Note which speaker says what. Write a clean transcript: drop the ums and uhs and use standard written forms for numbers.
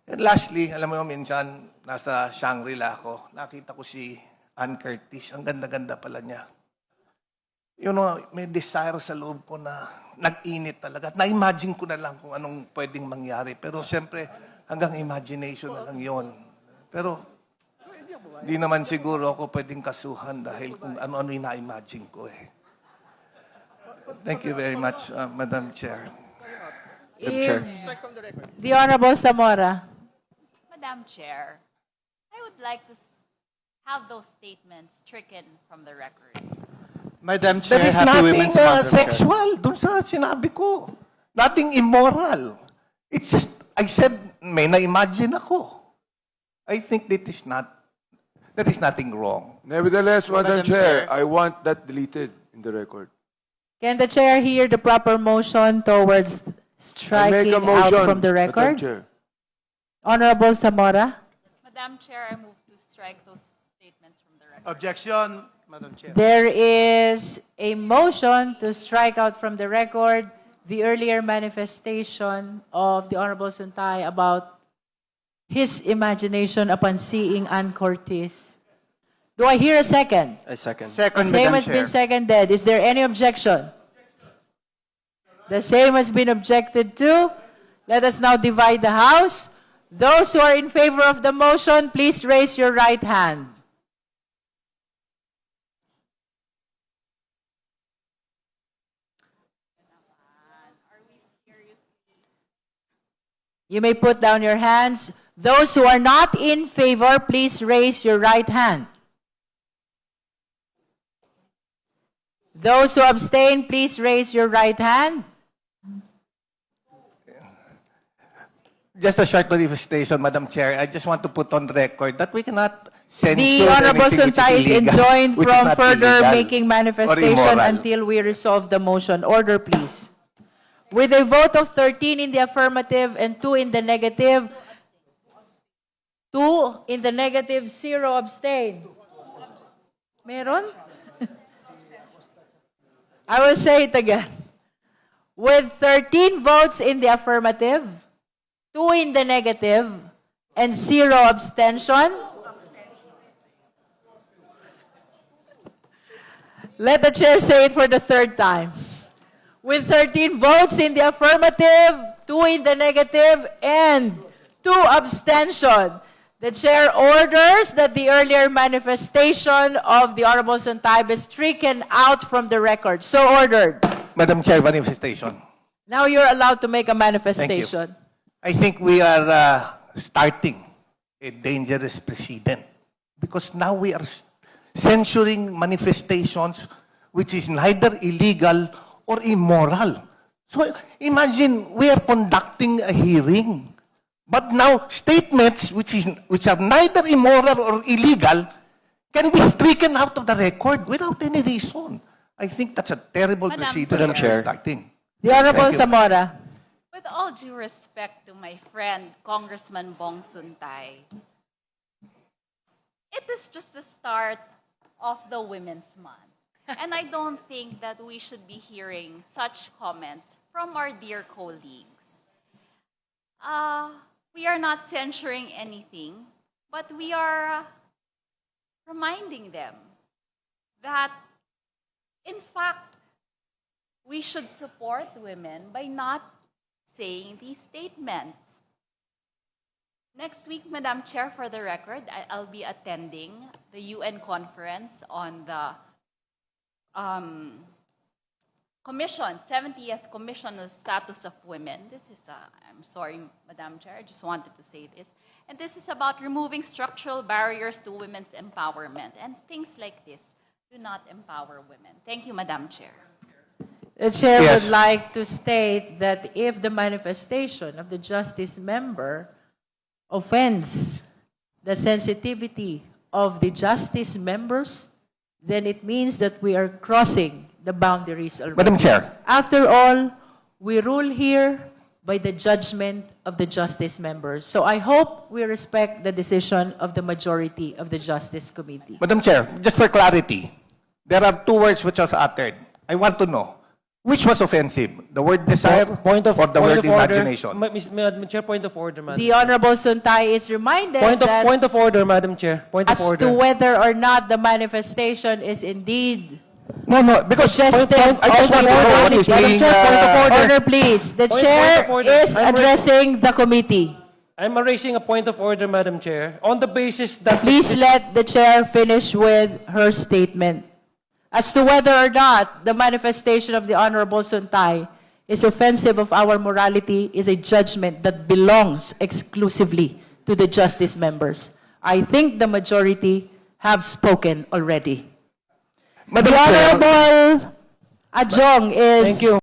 Speaker 1: And lastly, alam mo minsan, nasa Shangri-La ako, nakita ko si Ann Curtis. Ang ganda-ganda pala niya. May desire sa loob ko na nag-init talaga. At na-imagine ko na lang kung anong pwedeng mangyari. Pero siyempre, hanggang imagination na lang yon. Pero, di naman siguro ako pwedeng kasuhan dahil kung ano-ano yung na-imagine ko eh. Thank you very much, Madam Chair.
Speaker 2: If the Honorable Zamora.
Speaker 3: Madam Chair, I would like to have those statements stricken from the record.
Speaker 4: Madam Chair,
Speaker 1: There is
Speaker 4: Happy
Speaker 1: nothing
Speaker 4: Women's Month, Chair.
Speaker 1: sexual dun sa sinabi ko. Nothing immoral. It's just, I said, may na-imagine ako. I think there is nothing wrong.
Speaker 5: Nevertheless, Madam
Speaker 4: Madam
Speaker 5: Chair,
Speaker 4: Chair.
Speaker 5: I want that deleted in the record.
Speaker 2: Can the chair hear the proper motion towards
Speaker 5: I
Speaker 2: striking
Speaker 5: make a
Speaker 2: out
Speaker 5: motion,
Speaker 2: from the
Speaker 5: Madam
Speaker 2: record?
Speaker 5: Chair.
Speaker 2: Honorable Zamora.
Speaker 3: Madam Chair, I move to strike those statements from the record.
Speaker 4: Objection, Madam Chair.
Speaker 2: There is a motion to strike out from the record the earlier manifestation of the Honorable Suntay about his imagination upon seeing Ann Curtis. Do I hear a second?
Speaker 6: I second.
Speaker 4: Second,
Speaker 2: Same
Speaker 4: Madam
Speaker 2: has
Speaker 4: Chair.
Speaker 2: been seconded. Is there any objection? The same has been objected to. Let us now divide the House. Those who are in favor of the motion, please raise your right hand. You may put down your hands. Those who are not in favor, please raise your right hand. Those who abstain, please raise your right hand.
Speaker 1: Just a short manifestation, Madam Chair. I just want to put on record that we cannot censure
Speaker 2: The Honorable
Speaker 1: anything which
Speaker 2: Suntay is
Speaker 1: illegal,
Speaker 2: enjoined
Speaker 1: which is
Speaker 2: from
Speaker 1: not
Speaker 2: further
Speaker 1: illegal
Speaker 2: making
Speaker 1: or
Speaker 2: manifestation
Speaker 1: immoral.
Speaker 2: until we resolve the motion. Order, please. With a vote of 13 in the affirmative and 2 in the negative, 2 in the negative, 0 abstain. Meron? I will say it again. With 13 votes in the affirmative, 2 in the negative, and 0 abstention, let the chair say it for the third time. With 13 votes in the affirmative, 2 in the negative, and 2 abstention, the chair orders that the earlier manifestation of the Honorable Suntay be stricken out from the record. So ordered.
Speaker 1: Madam Chair, manifestation.
Speaker 2: Now you're allowed to make a manifestation.
Speaker 1: I think we are starting a dangerous precedent because now we are censoring manifestations which is neither illegal or immoral. So imagine we are conducting a hearing, but now statements which are neither immoral or illegal can be stricken out of the record without any reason. I think that's a terrible
Speaker 3: Madam
Speaker 1: precedent
Speaker 6: Madam
Speaker 1: that
Speaker 6: Chair.
Speaker 1: we're starting.
Speaker 2: The Honorable
Speaker 1: Thank you.
Speaker 2: Zamora.
Speaker 3: With all due respect to my friend, Congressman Bong Suntay, it is just the start of the Women's Month. And I don't think that we should be hearing such comments from our dear colleagues. We are not censuring anything, but we are reminding them that, in fact, we should support women by not saying these statements. Next week, Madam Chair, for the record, I'll be attending the UN conference on the Commission, 70th Commission on the Status of Women. This is, I'm sorry, Madam Chair, I just wanted to say this. And this is about removing structural barriers to women's empowerment. And things like this do not empower women. Thank you, Madam Chair.
Speaker 2: The chair
Speaker 1: Yes.
Speaker 2: would like to state that if the manifestation of the justice member offends the sensitivity of the justice members, then it means that we are crossing the boundaries already.
Speaker 1: Madam Chair.
Speaker 2: After all, we rule here by the judgment of the justice members. So I hope we respect the decision of the majority of the Justice Committee.
Speaker 1: Madam Chair, just for clarity, there are two words which was uttered. I want to know, Which was offensive? The word desire or the word imagination?
Speaker 6: Madam Chair, point of order, Madam.
Speaker 2: The Honorable Suntay is reminded that
Speaker 6: Point of order, Madam Chair. Point of
Speaker 2: as to
Speaker 6: order.
Speaker 2: whether or not the manifestation is indeed
Speaker 1: No, because
Speaker 2: suggestive
Speaker 1: I just
Speaker 2: of
Speaker 1: want to know what is
Speaker 2: morality.
Speaker 1: being...
Speaker 2: Order, please. The
Speaker 6: Point
Speaker 2: chair
Speaker 6: of order.
Speaker 2: is
Speaker 6: I'm
Speaker 2: addressing the committee.
Speaker 6: I'm raising a point of order, Madam Chair, on the basis that...
Speaker 2: Please let the chair finish with her statement. As to whether or not the manifestation of the Honorable Suntay is offensive of our morality is a judgment that belongs exclusively to the justice members. I think the majority have spoken already.
Speaker 1: Madam
Speaker 2: The
Speaker 1: Chair,
Speaker 2: Honorable Adjong is
Speaker 6: Thank you.